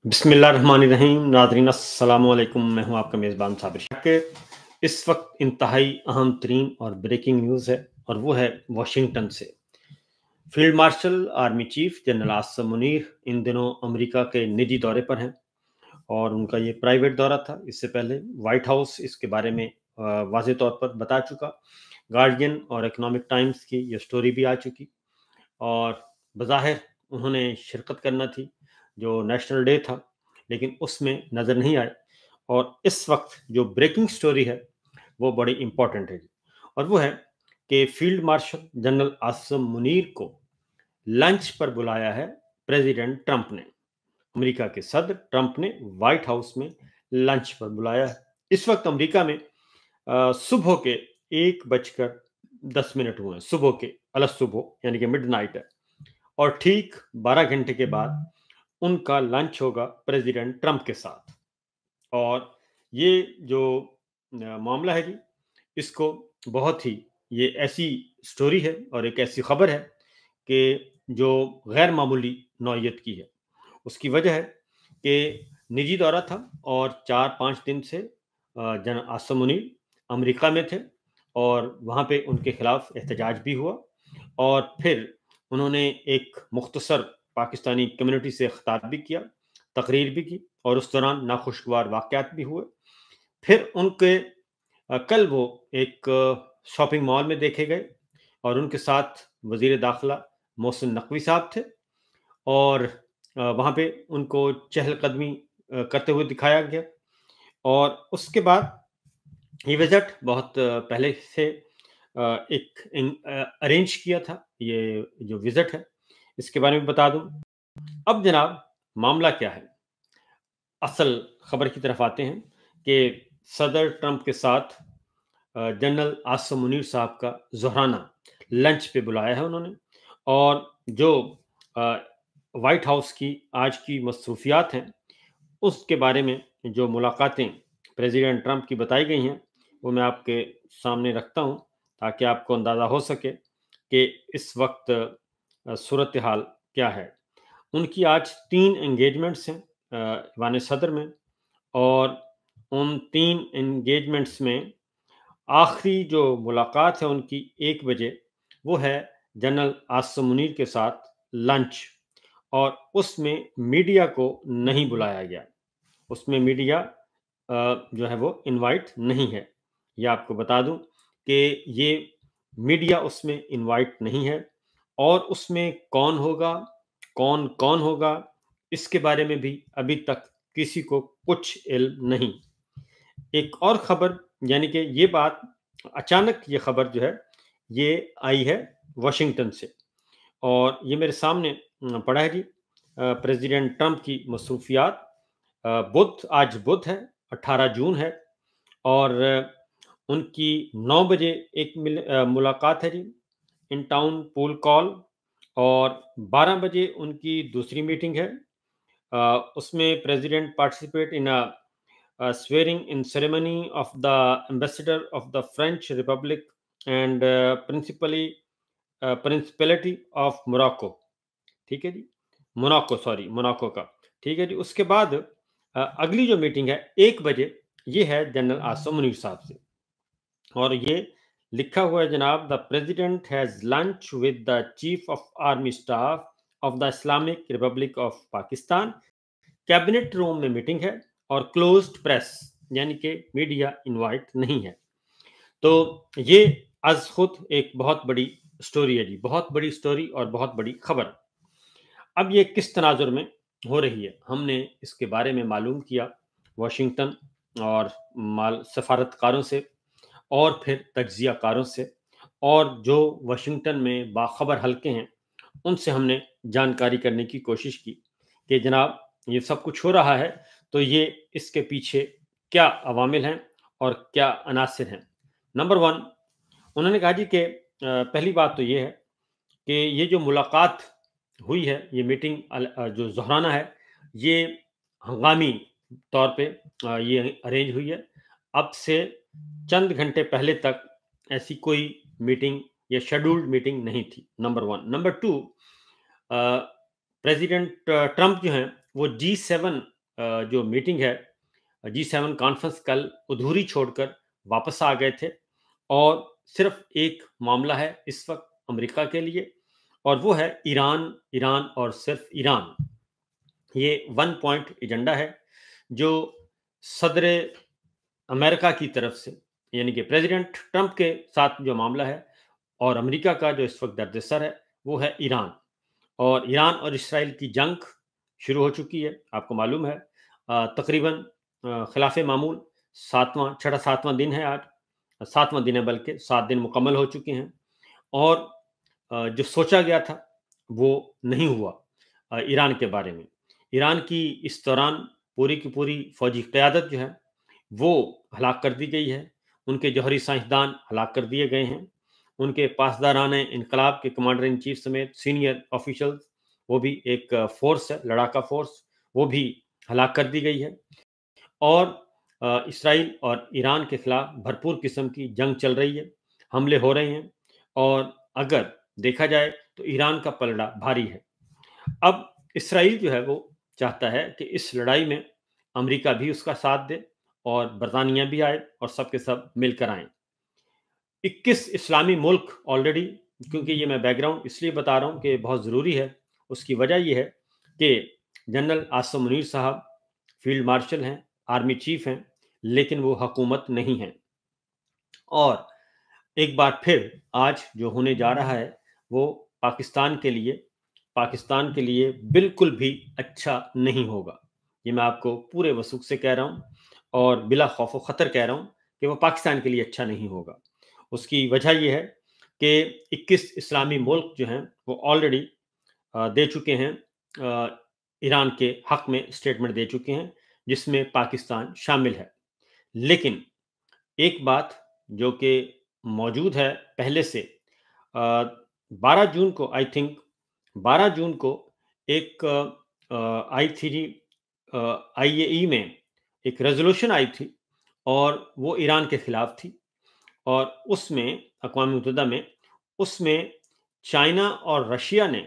बिस्मिल्लाहिर्रहमानिर्रहीम। नाज़रीन अस्सलाम वालेकुम। मैं हूं आपका मेज़बान साबिर शाह के इस वक्त इंतहाई अहम तरीन और ब्रेकिंग न्यूज़ है, और वो है वाशिंगटन से। Field marshal army chief general Asim Munir इन दिनों अमेरिका के निजी दौरे पर हैं, और उनका ये प्राइवेट दौरा था। इससे पहले वाइट हाउस इसके बारे में वाज़ेह तौर पर बता चुका। गार्डियन और इकोनॉमिक टाइम्स की ये स्टोरी भी आ चुकी, और बज़ाहिर उन्होंने शिरकत करना थी जो नेशनल डे था, लेकिन उसमें नज़र नहीं आए। और इस वक्त जो ब्रेकिंग स्टोरी है वो बड़ी इंपॉर्टेंट है, और वो है कि field marshal general Asim Munir को लंच पर बुलाया है प्रेसिडेंट ट्रंप ने। अमेरिका के सदर ट्रंप ने व्हाइट हाउस में लंच पर बुलाया है। इस वक्त अमेरिका में सुबह के 1:10 हुए हैं, सुबह के अलग सुबह यानी कि मिडनाइट है, और ठीक 12 घंटे के बाद उनका लंच होगा प्रेसिडेंट ट्रंप के साथ। और ये जो मामला है जी, इसको बहुत ही ये ऐसी स्टोरी है और एक ऐसी खबर है कि जो गैर मामूली नौयत की है। उसकी वजह है कि निजी दौरा था, और 4-5 दिन से जनरल आसिम मुनीर अमेरिका में थे, और वहाँ पे उनके खिलाफ एहतजाज भी हुआ। और फिर उन्होंने एक मुख्तसर पाकिस्तानी कम्युनिटी से खिताब भी किया, तकरीर भी की, और उस दौरान नाखुशगवार वाक़यात भी हुए। फिर उनके कल वो एक शॉपिंग मॉल में देखे गए, और उनके साथ वज़ीर दाखिला मोहसिन नकवी साहब थे, और वहाँ पे उनको चहलकदमी करते हुए दिखाया गया। और उसके बाद ये विज़िट बहुत पहले से अरेंज किया था। ये जो विज़िट है इसके बारे में बता दूं। अब जनाब, मामला क्या है, असल खबर की तरफ आते हैं कि सदर ट्रंप के साथ जनरल आसिम मुनीर साहब का ज़ोहराना लंच पे बुलाया है उन्होंने। और जो वाइट हाउस की आज की मसरूफियात हैं उसके बारे में जो मुलाकातें प्रेसिडेंट ट्रंप की बताई गई हैं वो मैं आपके सामने रखता हूं, ताकि आपको अंदाज़ा हो सके कि इस वक्त सूरत हाल क्या है। उनकी आज 3 एंगेजमेंट्स हैं ईवान सदर में, और उन 3 एंगेजमेंट्स में आखिरी जो मुलाकात है उनकी 1 बजे, वो है जनरल आसिम मुनीर के साथ लंच। और उसमें मीडिया को नहीं बुलाया गया, उसमें मीडिया जो है वो इनवाइट नहीं है। ये आपको बता दूं कि ये मीडिया उसमें इनवाइट नहीं है, और उसमें कौन होगा, कौन कौन होगा, इसके बारे में भी अभी तक किसी को कुछ इल्म नहीं। एक और खबर, यानी कि ये बात अचानक, ये खबर जो है ये आई है वाशिंगटन से, और ये मेरे सामने पड़ा है जी। प्रेसिडेंट ट्रंप की मसरूफियात, आज बुध है, 18 जून है, और उनकी 9 बजे एक मुलाकात है जी, इन टाउन पूल कॉल, और 12 बजे उनकी दूसरी मीटिंग है। उसमें president participate in swearing in ceremony of the ambassador of the French Republic and principality of Morocco। ठीक है जी, मोनाको का। ठीक है जी। उसके बाद अगली जो मीटिंग है 1 बजे, ये है जनरल आसिम मुनीर साहब से, और ये लिखा हुआ है जनाब, the president has lunch with the chief of army staff of the Islamic Republic of Pakistan. Cabinet room में मीटिंग है, और क्लोज्ड प्रेस यानी कि मीडिया इनवाइट नहीं है। तो ये आज खुद एक बहुत बड़ी स्टोरी है जी, बहुत बड़ी स्टोरी और बहुत बड़ी खबर। अब ये किस तनाजुर में हो रही है, हमने इसके बारे में मालूम किया वाशिंगटन और सफारतकारों से, और फिर तज्जियाकारों से, और जो वाशिंगटन में बाखबर हल्के हैं उनसे हमने जानकारी करने की कोशिश की कि जनाब ये सब कुछ हो रहा है, तो ये इसके पीछे क्या अवामिल हैं और क्या अनासिर हैं। नंबर 1, उन्होंने कहा जी कि पहली बात तो ये है कि ये जो मुलाकात हुई है, ये मीटिंग जो ज़ोहराना है, ये हंगामी तौर पे ये अरेंज हुई है। अब से चंद घंटे पहले तक ऐसी कोई मीटिंग या शेड्यूल्ड मीटिंग नहीं थी, नंबर 1। नंबर 2, प्रेसिडेंट ट्रंप जो हैं वो G7 जो मीटिंग है G7 कॉन्फ्रेंस कल अधूरी छोड़कर वापस आ गए थे और सिर्फ एक मामला है इस वक्त अमेरिका के लिए और वो है ईरान, ईरान और सिर्फ ईरान। ये वन पॉइंट एजेंडा है जो सदर अमेरिका की तरफ से यानी कि प्रेसिडेंट ट्रंप के साथ जो मामला है और अमेरिका का जो इस वक्त दर्द-ए-सर है वो है ईरान। और ईरान और इसराइल की जंग शुरू हो चुकी है, आपको मालूम है। तकरीबन खिलाफ मामूल छठा सातवां दिन है आज, सातवां दिन है, बल्कि 7 दिन मुकम्मल हो चुके हैं और जो सोचा गया था वो नहीं हुआ ईरान के बारे में। ईरान की इस दौरान पूरी की पूरी फौजी क़यादत जो है वो हलाक कर दी गई है, उनके जौहरी साइंसदान हलाक कर दिए गए हैं, उनके पासदारान इनकलाब के कमांडर इन चीफ समेत सीनियर ऑफिशियल्स, वो भी एक फोर्स है, लड़ाका फोर्स, वो भी हलाक कर दी गई है और इसराइल और ईरान के खिलाफ भरपूर किस्म की जंग चल रही है, हमले हो रहे हैं और अगर देखा जाए तो ईरान का पलड़ा भारी है। अब इसराइल जो है वो चाहता है कि इस लड़ाई में अमेरिका भी उसका साथ दे और बरतानिया भी आए और सब के सब मिलकर आएं। 21 इस्लामी मुल्क ऑलरेडी, क्योंकि ये मैं बैकग्राउंड इसलिए बता रहा हूँ कि बहुत ज़रूरी है, उसकी वजह ये है कि जनरल आसिम मुनीर साहब फील्ड मार्शल हैं, आर्मी चीफ हैं, लेकिन वो हुकूमत नहीं हैं और एक बार फिर आज जो होने जा रहा है वो पाकिस्तान के लिए बिल्कुल भी अच्छा नहीं होगा। ये मैं आपको पूरे वसूख से कह रहा हूँ और बिला खौफ व ख़तर कह रहा हूँ कि वो पाकिस्तान के लिए अच्छा नहीं होगा। उसकी वजह ये है कि 21 इस्लामी मुल्क जो हैं वो ऑलरेडी दे चुके हैं, ईरान के हक़ में स्टेटमेंट दे चुके हैं, जिसमें पाकिस्तान शामिल है। लेकिन एक बात जो कि मौजूद है पहले से, 12 जून को आई थिंक 12 जून को एक आई थी IAEA में एक रेजोल्यूशन आई थी और वो ईरान के खिलाफ थी और उसमें अक़वाम मुत्तहिदा में उसमें चाइना और रशिया ने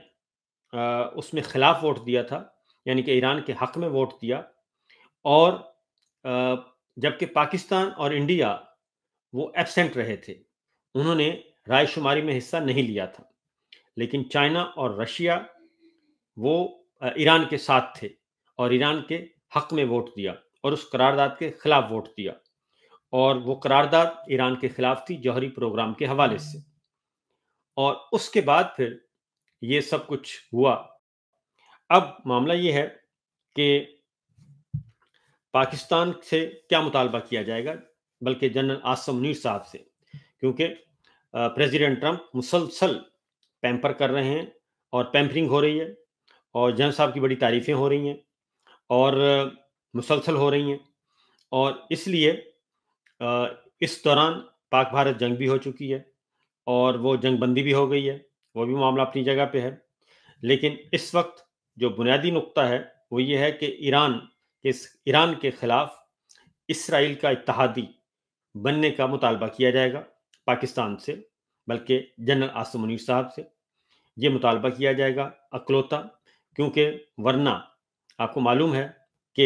उसमें खिलाफ वोट दिया था, यानी कि ईरान के हक़ में वोट दिया और जबकि पाकिस्तान और इंडिया वो एब्सेंट रहे थे, उन्होंने रायशुमारी में हिस्सा नहीं लिया था। लेकिन चाइना और रशिया वो ईरान के साथ थे और ईरान के हक़ में वोट दिया और उस करारदाद के खिलाफ वोट दिया और वो करारदाद ईरान के खिलाफ थी जौहरी प्रोग्राम के हवाले से। और उसके बाद फिर ये सब कुछ हुआ। अब मामला ये है कि पाकिस्तान से क्या मुतालबा किया जाएगा, बल्कि जनरल आसिम मुनीर साहब से, क्योंकि प्रेसिडेंट ट्रंप मुसलसल पैम्पर कर रहे हैं और पैम्परिंग हो रही है और जनरल साहब की बड़ी तारीफ़ें हो रही हैं और मुसलसल हो रही हैं और इसलिए इस दौरान पाक भारत जंग भी हो चुकी है और वो जंग बंदी भी हो गई है, वो भी मामला अपनी जगह पे है। लेकिन इस वक्त जो बुनियादी नुक्ता है वो ये है कि ईरान के खिलाफ इसराइल का इत्तेहादी बनने का मुतालबा किया जाएगा पाकिस्तान से, बल्कि जनरल आसिम मुनीर साहब से ये मुतालबा किया जाएगा अकलौता, क्योंकि वरना आपको मालूम है कि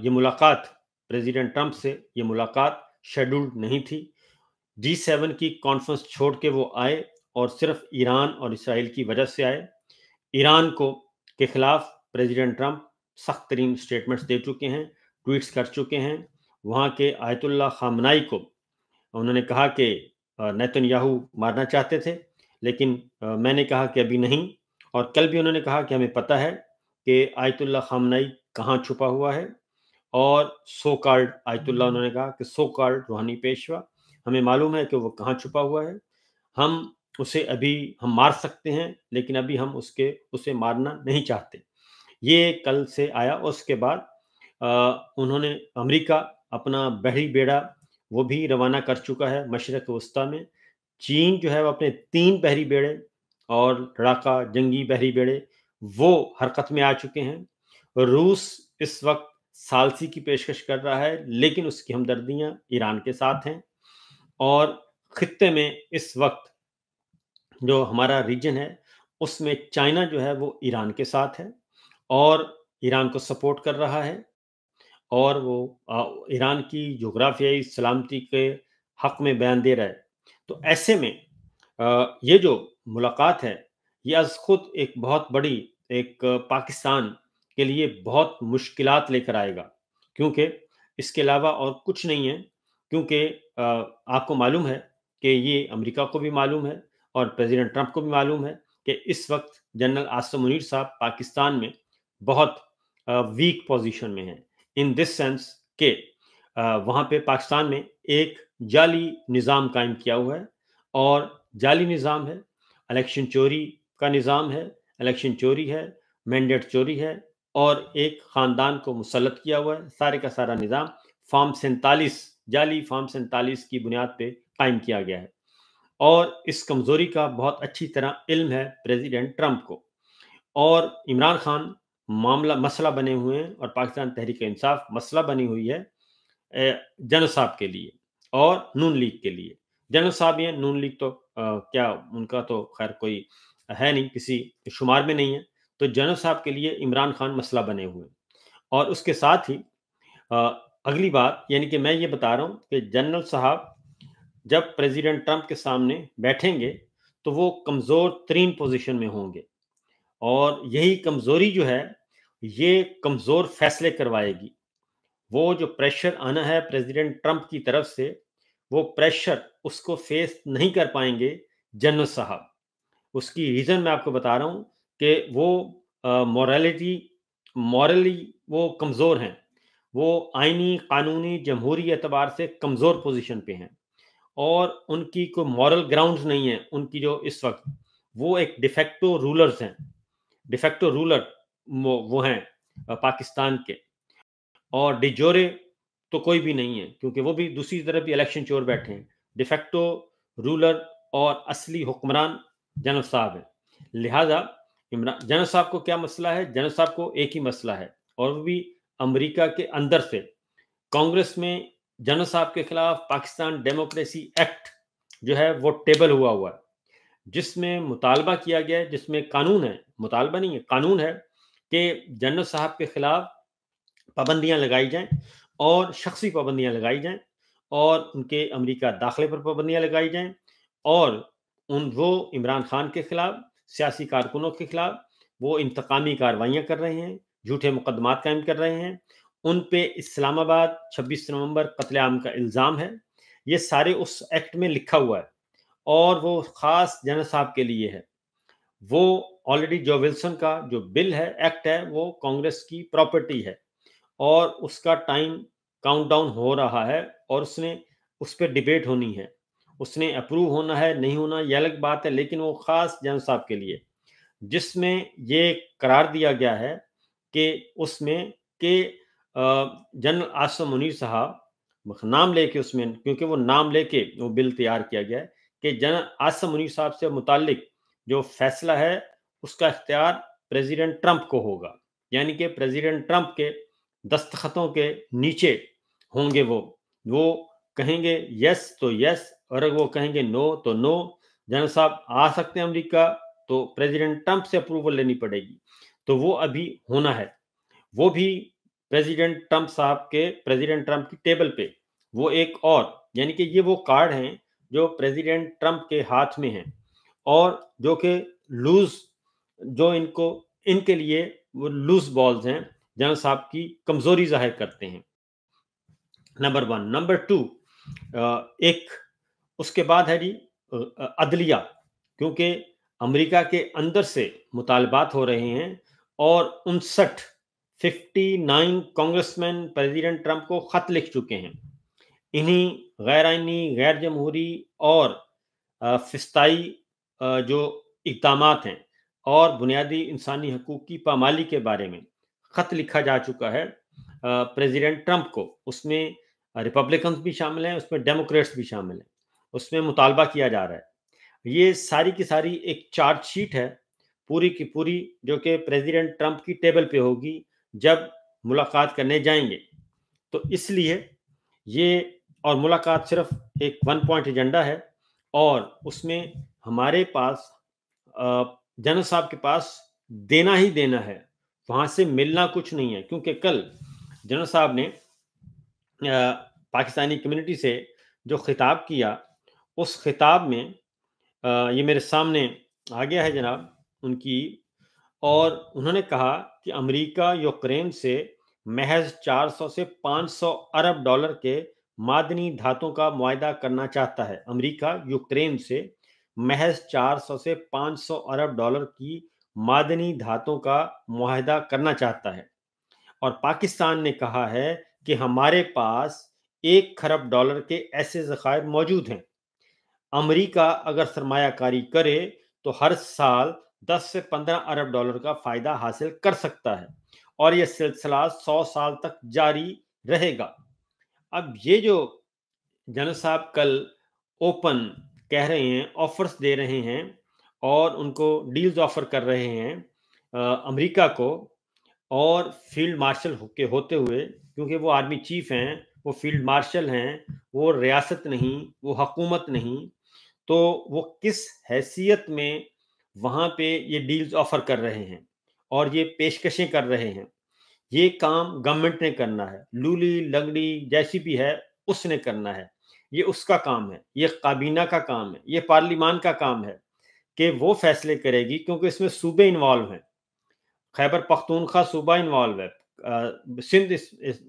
ये मुलाकात प्रेसिडेंट ट्रंप से ये मुलाकात शेड्यूल्ड नहीं थी। G7 की कॉन्फ्रेंस छोड़ के वो आए और सिर्फ ईरान और इसराइल की वजह से आए। ईरान के खिलाफ प्रेसिडेंट ट्रंप सख्त तरीन स्टेटमेंट्स दे चुके हैं, ट्वीट्स कर चुके हैं। वहाँ के आयतुल्लाह खामनाई को उन्होंने कहा कि नेतन्याहू मारना चाहते थे, लेकिन मैंने कहा कि अभी नहीं। और कल भी उन्होंने कहा कि हमें पता है कि आयतुल्लाह खामनाई कहाँ छुपा हुआ है और सो कॉल्ड आयतुल्लाह, उन्होंने कहा कि सो कॉल्ड रूहानी पेशवा, हमें मालूम है कि वो कहाँ छुपा हुआ है। हम मार सकते हैं, लेकिन अभी हम उसे मारना नहीं चाहते। ये कल से आया और उसके बाद उन्होंने अमेरिका अपना बहरी बेड़ा वो भी रवाना कर चुका है मशरक़ वस्ता में। चीन जो है वो अपने 3 बहरी बेड़े और लड़ाका जंगी बहरी बेड़े वो हरकत में आ चुके हैं। रूस इस वक्त सालसी की पेशकश कर रहा है, लेकिन उसकी हमदर्दियां ईरान के साथ हैं और खित्ते में इस वक्त जो हमारा रीजन है उसमें चाइना जो है वो ईरान के साथ है और ईरान को सपोर्ट कर रहा है और वो ईरान की जोग्राफियाई सलामती के हक में बयान दे रहा है। तो ऐसे में ये जो मुलाकात है, ये अज़ खुद एक बहुत बड़ी एक पाकिस्तान के लिए बहुत मुश्किलात लेकर आएगा, क्योंकि इसके अलावा और कुछ नहीं है। क्योंकि आपको मालूम है कि ये अमेरिका को भी मालूम है और प्रेसिडेंट ट्रंप को भी मालूम है कि इस वक्त जनरल आसिम मुनीर साहब पाकिस्तान में बहुत वीक पोजीशन में हैं, इन दिस सेंस के वहाँ पे पाकिस्तान में एक जाली निज़ाम कायम किया हुआ है और जाली निज़ाम है, इलेक्शन चोरी का निज़ाम है, इलेक्शन चोरी है, मैंडेट चोरी है और एक ख़ानदान को मुसल्लत किया हुआ है। सारे का सारा निज़ाम फॉर्म 47 जाली फॉर्म 47 की बुनियाद पे कायम किया गया है और इस कमज़ोरी का बहुत अच्छी तरह इल्म है प्रेसिडेंट ट्रंप को। और इमरान खान मसला बने हुए हैं और पाकिस्तान तहरीक-ए-इंसाफ मसला बनी हुई है जनरल साहब के लिए और नून लीग के लिए। जनरल साहब ये नून लीग तो क्या उनका तो खैर कोई है नहीं, किसी शुमार में नहीं है। तो जनरल साहब के लिए इमरान खान मसला बने हुए हैं और उसके साथ ही अ, अगली बात यानी कि मैं ये बता रहा हूँ कि जनरल साहब जब प्रेसिडेंट ट्रंप के सामने बैठेंगे तो वो कमज़ोर तरीन पोजीशन में होंगे और यही कमज़ोरी जो है ये कमज़ोर फैसले करवाएगी। वो जो प्रेशर आना है प्रेसिडेंट ट्रंप की तरफ से, वो प्रेशर उसको फेस नहीं कर पाएंगे जनरल साहब। उसकी रीज़न मैं आपको बता रहा हूँ कि वो मॉरली वो कमज़ोर हैं। वो आइनी, कानूनी, जमहूरी एतबार से कमज़ोर पोज़ीशन पे हैं और उनकी कोई मॉरल ग्राउंड्स नहीं है। उनकी जो इस वक़्त वो एक डिफेक्टो रूलर्स हैं। डिफेक्टो रूलर वो हैं पाकिस्तान के और de jure तो कोई भी नहीं है क्योंकि वो भी दूसरी तरफ भी इलेक्शन चोर बैठे हैं। डिफेक्टो रूलर और असली हुक्मरान जनरल साहब हैं। लिहाजा जनरल साहब को क्या मसला है? जनरल साहब को एक ही मसला है और वो भी अमेरिका के अंदर से। कांग्रेस में जनरल साहब के खिलाफ पाकिस्तान डेमोक्रेसी एक्ट जो है वो टेबल हुआ है, जिसमें मुतालबा किया गया है, जिसमें कानून है, मुतालबा नहीं है, कानून है कि जनरल साहब के खिलाफ पाबंदियां लगाई जाएं और शख्सी पाबंदियां लगाई जाएं और उनके अमेरिका दाखिले पर पाबंदियां लगाई जाएं और वो इमरान खान के खिलाफ, सियासी कारकुनों के खिलाफ वो इंतकामी कार्रवाइयां कर रहे हैं, झूठे मुकदमात कायम कर रहे हैं। उन पे इस्लामाबाद 26 नवंबर कत्लेआम का इल्ज़ाम है। ये सारे उस एक्ट में लिखा हुआ है और वो ख़ास जनरल साहब के लिए है। वो ऑलरेडी जो विल्सन का जो बिल है, एक्ट है, वो कांग्रेस की प्रॉपर्टी है और उसका टाइम काउंटडाउन हो रहा है और उस पे डिबेट होनी है। उसने अप्रूव होना है, नहीं होना ये अलग बात है, लेकिन वो ख़ास जनरल साहब के लिए, जिसमें ये करार दिया गया है कि उसमें कि जनरल आसिम मुनीर साहब नाम लेके उसमें, क्योंकि वो नाम लेके वो बिल तैयार किया गया है कि जनरल आसिम मुनीर साहब से मुताल्लिक जो फैसला है उसका इख्तियार प्रेसिडेंट ट्रंप को होगा। यानी कि प्रेसिडेंट ट्रंप के दस्तखतों के नीचे होंगे वो कहेंगे यस तो यस और अगर वो कहेंगे नो तो नो। जनरल साहब आ सकते हैं अमेरिका तो प्रेसिडेंट ट्रंप से अप्रूवल लेनी पड़ेगी, तो वो अभी होना है। वो भी प्रेसिडेंट ट्रंप की टेबल पे वो एक और, यानी कि ये वो कार्ड हैं जो प्रेसिडेंट ट्रंप के हाथ में हैं और जो कि लूज जो इनके लिए वो लूज बॉल्स हैं, जनरल साहब की कमजोरी जाहिर करते हैं। नंबर 1। नंबर 2, एक उसके बाद है जी अदलिया, क्योंकि अमेरिका के अंदर से मुतालबात हो रहे हैं और 59 कांग्रेसमैन प्रेसिडेंट ट्रंप को खत लिख चुके हैं। इन्हीं गैर आइनी, गैर जमहूरी और फिस्ताई जो इक़दामात हैं और बुनियादी इंसानी हकूक़ की पामाली के बारे में ख़त लिखा जा चुका है प्रेसिडेंट ट्रंप को। उसमें रिपब्लिकन्स भी शामिल हैं, उसमें डेमोक्रेट्स भी शामिल हैं, उसमें मुतालबा किया जा रहा है। ये सारी की सारी एक चार्जशीट है पूरी की पूरी, जो कि प्रेसिडेंट ट्रंप की टेबल पे होगी जब मुलाकात करने जाएंगे। तो इसलिए ये, और मुलाकात सिर्फ एक 1 पॉइंट एजेंडा है और उसमें हमारे पास जनरल साहब के पास देना ही देना है वहाँ से मिलना कुछ नहीं है, क्योंकि कल जनरल साहब ने पाकिस्तानी कम्युनिटी से जो खिताब किया, उस खिताब में ये मेरे सामने आ गया है जनाब उनकी, और उन्होंने कहा कि अमेरिका यूक्रेन से महज 400 से 500 अरब डॉलर के मादनी धातुओं का मुआहदा करना चाहता है। अमेरिका यूक्रेन से महज 400 से 500 अरब डॉलर की मादनी धातुओं का मुआहदा करना चाहता है, और पाकिस्तान ने कहा है कि हमारे पास 1 खरब डॉलर के ऐसे ज़खायर मौजूद हैं। अमेरिका अगर सरमायाकारी करे तो हर साल 10 से 15 अरब डॉलर का फ़ायदा हासिल कर सकता है, और यह सिलसिला 100 साल तक जारी रहेगा। अब ये जो जनरल साहब कल ओपन कह रहे हैं, ऑफर्स दे रहे हैं और उनको डील्स ऑफर कर रहे हैं अमेरिका को, और फील्ड मार्शल के होते हुए, क्योंकि वो आर्मी चीफ हैं, वो फील्ड मार्शल हैं, वो रियासत नहीं, वो हुकूमत नहीं, तो वो किस हैसियत में वहाँ पे ये डील्स ऑफर कर रहे हैं और ये पेशकशें कर रहे हैं। ये काम गवर्नमेंट ने करना है, लूली लगड़ी जैसी भी है उसने करना है, ये उसका काम है, ये काबीना का काम है, ये पार्लिमान का काम है कि वो फैसले करेगी, क्योंकि इसमें सूबे इन्वॉल्व हैं। खैबर पख्तूनख्वा सूबा इन्वॉल्व है, सिंध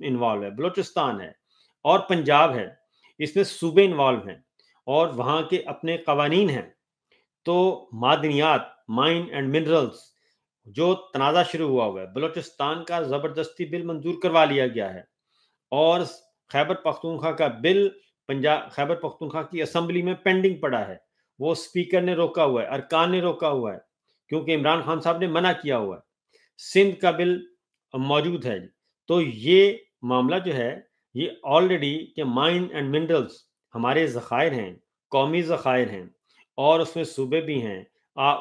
इन्वॉल्व है, बलूचिस्तान है और पंजाब है, इसमें सूबे इन्वॉल्व हैं और वहाँ के अपने कवानीन हैं। तो मादनियात, माइन एंड मिनरल्स, जो तनाज़ा शुरू हुआ है, बलूचिस्तान का ज़बरदस्ती बिल मंजूर करवा लिया गया है, और खैबर पख्तूनख्वा का बिल खैबर पख्तूनख्वा की असेंबली में पेंडिंग पड़ा है। वो स्पीकर ने रोका हुआ है, अरकान ने रोका हुआ है, क्योंकि इमरान खान साहब ने मना किया हुआ है। सिंध का बिल मौजूद है। तो ये मामला जो है, ये ऑलरेडी के माइन एंड मिनरल्स हमारे ज़खायर हैं, कौमी ज़खायर हैं, और उसमें सूबे भी हैं।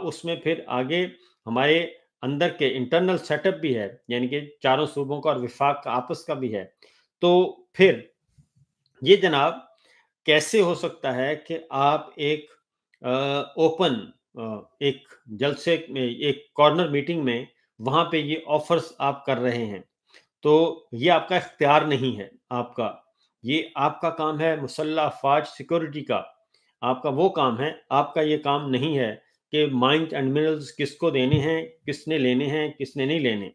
उसमें फिर आगे हमारे अंदर के इंटरनल सेटअप भी है, यानी कि चारों सूबों का और विफाक का आपस का भी है। तो फिर ये जनाब कैसे हो सकता है कि आप एक ओपन एक जलसे में, एक कॉर्नर मीटिंग में, वहाँ पे ये ऑफर्स आप कर रहे हैं? तो ये आपका इख्तियार नहीं है आपका, ये आपका काम है मुसल्लह अफ़वाज सिक्योरिटी का, आपका वो काम है, आपका ये काम नहीं है कि माइंस एंड मिनरल्स किसको देने हैं, किसने लेने हैं, किसने नहीं लेने।